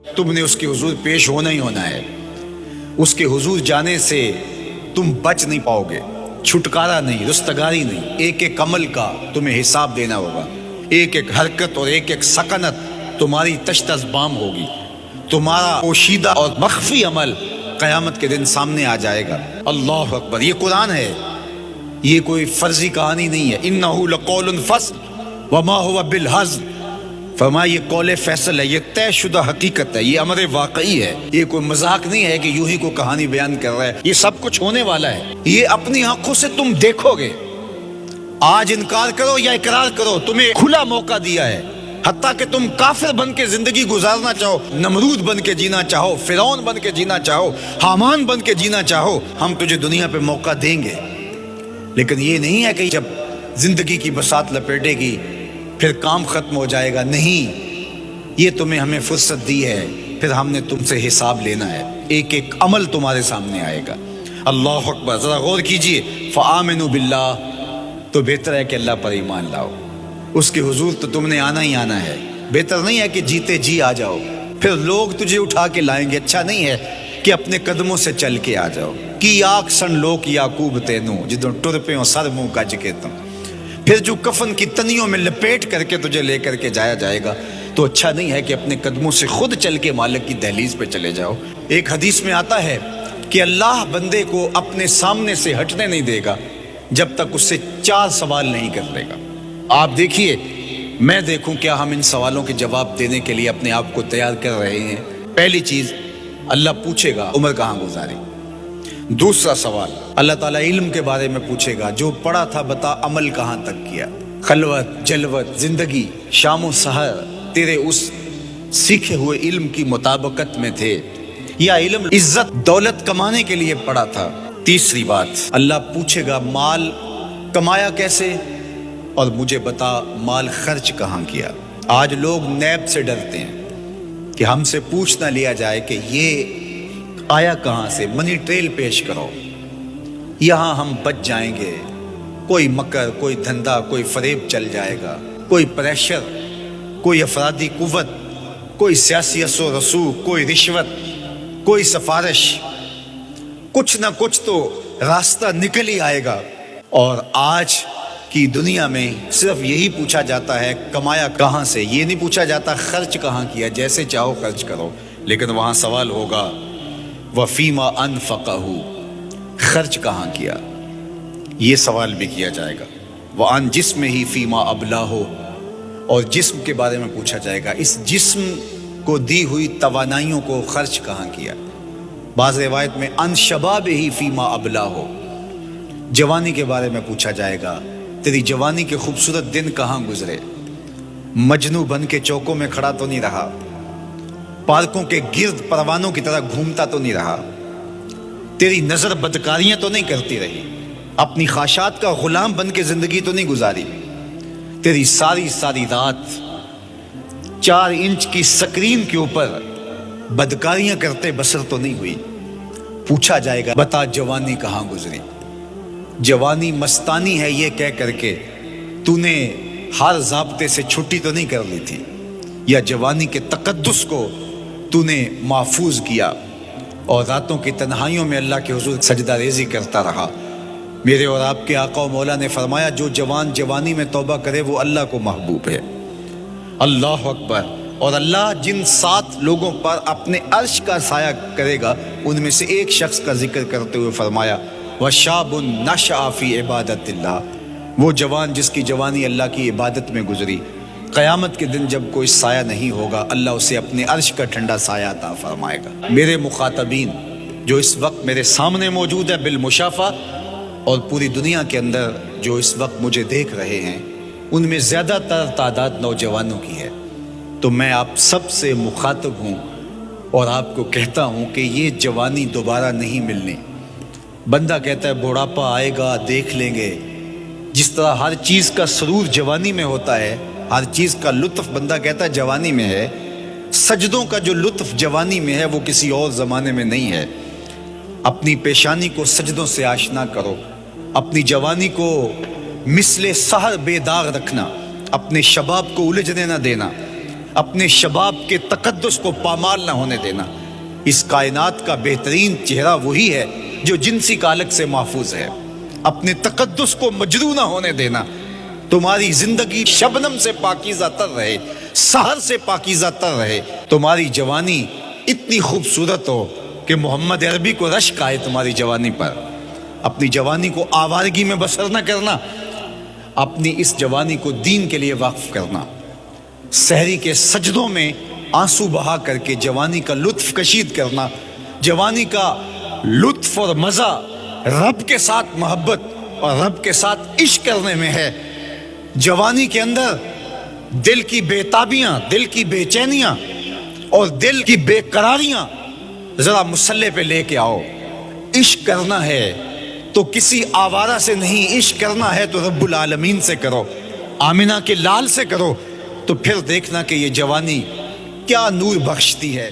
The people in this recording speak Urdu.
تم نے اس کے حضور پیش ہونا ہی ہونا ہے. اس کے حضور جانے سے تم بچ نہیں پاؤ گے، چھٹکارا نہیں، رستگاری نہیں. ایک ایک عمل کا تمہیں حساب دینا ہوگا. ایک ایک حرکت اور ایک ایک سکنت تمہاری تشت ازبام ہوگی. تمہارا پوشیدہ اور مخفی عمل قیامت کے دن سامنے آ جائے گا. اللہ اکبر. یہ قرآن ہے، یہ کوئی فرضی کہانی نہیں ہے. انہ لقول فصل وما هو بالہزل. فرمایا یہ قول فیصل ہے، یہ طے شدہ حقیقت ہے، یہ امر واقعی ہے. یہ کوئی مذاق نہیں ہے کہ یوں ہی کوئی کہانی بیان کر رہا ہے. یہ سب کچھ ہونے والا ہے. یہ اپنی آنکھوں سے تم دیکھو گے. آج انکار کرو یا اقرار کرو، تمہیں کھلا موقع دیا ہے. حتیٰ کہ تم کافر بن کے زندگی گزارنا چاہو، نمرود بن کے جینا چاہو، فرعون بن کے جینا چاہو، حامان بن کے جینا چاہو، ہم تجھے دنیا پہ موقع دیں گے. لیکن یہ نہیں ہے کہ جب زندگی کی بساط لپیٹے گی پھر کام ختم ہو جائے گا. نہیں، یہ تمہیں ہمیں فرصت دی ہے، پھر ہم نے تم سے حساب لینا ہے. ایک ایک عمل تمہارے سامنے آئے گا. اللہ اکبر. ذرا غور کیجئے. فآمنوا باللہ، تو بہتر ہے کہ اللہ پر ایمان لاؤ. اس کے حضور تو تم نے آنا ہی آنا ہے. بہتر نہیں ہے کہ جیتے جی آ جاؤ، پھر لوگ تجھے اٹھا کے لائیں گے. اچھا نہیں ہے کہ اپنے قدموں سے چل کے آ جاؤ. کی آگ سن لوک یعقوب تینوں جدوں ٹر پہ سر منہ گج کے تم. پھر جو کفن کی تنیوں میں لپیٹ کر کے تجھے لے کر کے جایا جائے گا. تو اچھا نہیں ہے کہ اپنے قدموں سے خود چل کے مالک کی دہلیز پہ چلے جاؤ. ایک حدیث میں آتا ہے کہ اللہ بندے کو اپنے سامنے سے ہٹنے نہیں دے گا جب تک اس سے 4 سوال نہیں کر لے گا. آپ دیکھیے، میں دیکھوں کیا ہم ان سوالوں کے جواب دینے کے لیے اپنے آپ کو تیار کر رہے ہیں. پہلی چیز، اللہ پوچھے گا عمر کہاں گزاری. دوسرا سوال، اللہ تعالیٰ علم کے بارے میں پوچھے گا. جو پڑھا تھا بتا، عمل کہاں تک کیا. خلوت، جلوت، زندگی، شام و سحر تیرے اس سیکھے ہوئے علم کی مطابقت میں تھے یا علم عزت دولت کمانے کے لیے پڑھا تھا. تیسری بات، اللہ پوچھے گا مال کمایا کیسے، اور مجھے بتا مال خرچ کہاں کیا. آج لوگ نیب سے ڈرتے ہیں کہ ہم سے پوچھ نہ لیا جائے کہ یہ آیا کہاں سے. منی ٹریل پیش کرو، یہاں ہم بچ جائیں گے. کوئی مکر، کوئی دھندا، کوئی فریب چل جائے گا، کوئی پریشر، کوئی افرادی قوت، کوئی سیاسی اثر و رسوخ، کوئی رشوت، کوئی سفارش، کچھ نہ کچھ تو راستہ نکل ہی آئے گا. اور آج کی دنیا میں صرف یہی پوچھا جاتا ہے کمایا کہاں سے. یہ نہیں پوچھا جاتا خرچ کہاں کیا. جیسے چاہو خرچ کرو، لیکن وہاں سوال ہوگا وفیما انفقہ، خرچ کہاں کیا. یہ سوال بھی کیا جائے گا. وعن جسم ہی فیما ابلاہ، اور جسم کے بارے میں پوچھا جائے گا اس جسم کو دی ہوئی توانائیوں کو خرچ کہاں کیا. بعض روایت میں ان شباب ہی فیما ابلاہ، جوانی کے بارے میں پوچھا جائے گا تیری جوانی کے خوبصورت دن کہاں گزرے. مجنو بن کے چوکوں میں کھڑا تو نہیں رہا، پارکوں کے گرد پروانوں کی طرح گھومتا تو نہیں رہا، تیری نظر بدکاریاں تو نہیں کرتی رہی، اپنی خواہشات کا غلام بن کے زندگی تو نہیں گزاری، تیری ساری رات 4 انچ کی سکرین کے اوپر بدکاریاں کرتے بسر تو نہیں ہوئی. پوچھا جائے گا بتا جوانی کہاں گزری. جوانی مستانی ہے یہ کہہ کر کے تو نے ہر ضابطے سے چھٹی تو نہیں کر لی تھی، یا جوانی کے تقدس کو تو نے محفوظ کیا اور راتوں کی تنہائیوں میں اللہ کے حضور سجدہ ریزی کرتا رہا. میرے اور آپ کے آقا و مولا نے فرمایا جو جوان جوانی میں توبہ کرے وہ اللہ کو محبوب ہے. اللہ اکبر. اور اللہ جن 7 لوگوں پر اپنے عرش کا سایہ کرے گا ان میں سے ایک شخص کا ذکر کرتے ہوئے فرمایا وَشَابٌ نَشَأَ فِي عِبَادَةِ اللَّهِ، وہ جوان جس کی جوانی اللہ کی عبادت میں گزری. قیامت کے دن جب کوئی سایہ نہیں ہوگا اللہ اسے اپنے عرش کا ٹھنڈا سایہ عطا فرمائے گا. میرے مخاطبین جو اس وقت میرے سامنے موجود ہے بالمشافہ، اور پوری دنیا کے اندر جو اس وقت مجھے دیکھ رہے ہیں، ان میں زیادہ تر تعداد نوجوانوں کی ہے. تو میں آپ سب سے مخاطب ہوں اور آپ کو کہتا ہوں کہ یہ جوانی دوبارہ نہیں ملنی. بندہ کہتا ہے بڑھاپا آئے گا دیکھ لیں گے. جس طرح ہر چیز کا سرور جوانی میں ہوتا ہے، ہر چیز کا لطف بندہ کہتا ہے جوانی میں ہے، سجدوں کا جو لطف جوانی میں ہے وہ کسی اور زمانے میں نہیں ہے. اپنی پیشانی کو سجدوں سے آشنا کرو، اپنی جوانی کو مثل سحر بے داغ رکھنا، اپنے شباب کو الجھنے نہ دینا، اپنے شباب کے تقدس کو پامال نہ ہونے دینا۔ اس کائنات کا بہترین چہرہ وہی ہے جو جنسی کالک سے محفوظ ہے۔ اپنے تقدس کو مجروح نہ ہونے دینا۔ تمہاری زندگی شبنم سے پاکیزہ تر رہے، سحر سے پاکیزہ تر رہے۔ تمہاری جوانی اتنی خوبصورت ہو کہ محمد عربی کو رشک آئے تمہاری جوانی پر۔ اپنی جوانی کو آوارگی میں بسر نہ کرنا، اپنی اس جوانی کو دین کے لیے وقف کرنا۔ سحری کے سجدوں میں آنسو بہا کر کے جوانی کا لطف کشید کرنا۔ جوانی کا لطف اور مزہ رب کے ساتھ محبت اور رب کے ساتھ عشق کرنے میں ہے۔ جوانی کے اندر دل کی بےتابیاں، دل کی بے چینیاں اور دل کی بے قراریاں ذرا مسلح پہ لے کے آؤ۔ عشق کرنا ہے تو کسی آوارہ سے نہیں، عشق کرنا ہے تو رب العالمین سے کرو، آمنہ کے لال سے کرو، تو پھر دیکھنا کہ یہ جوانی کیا نور بخشتی ہے۔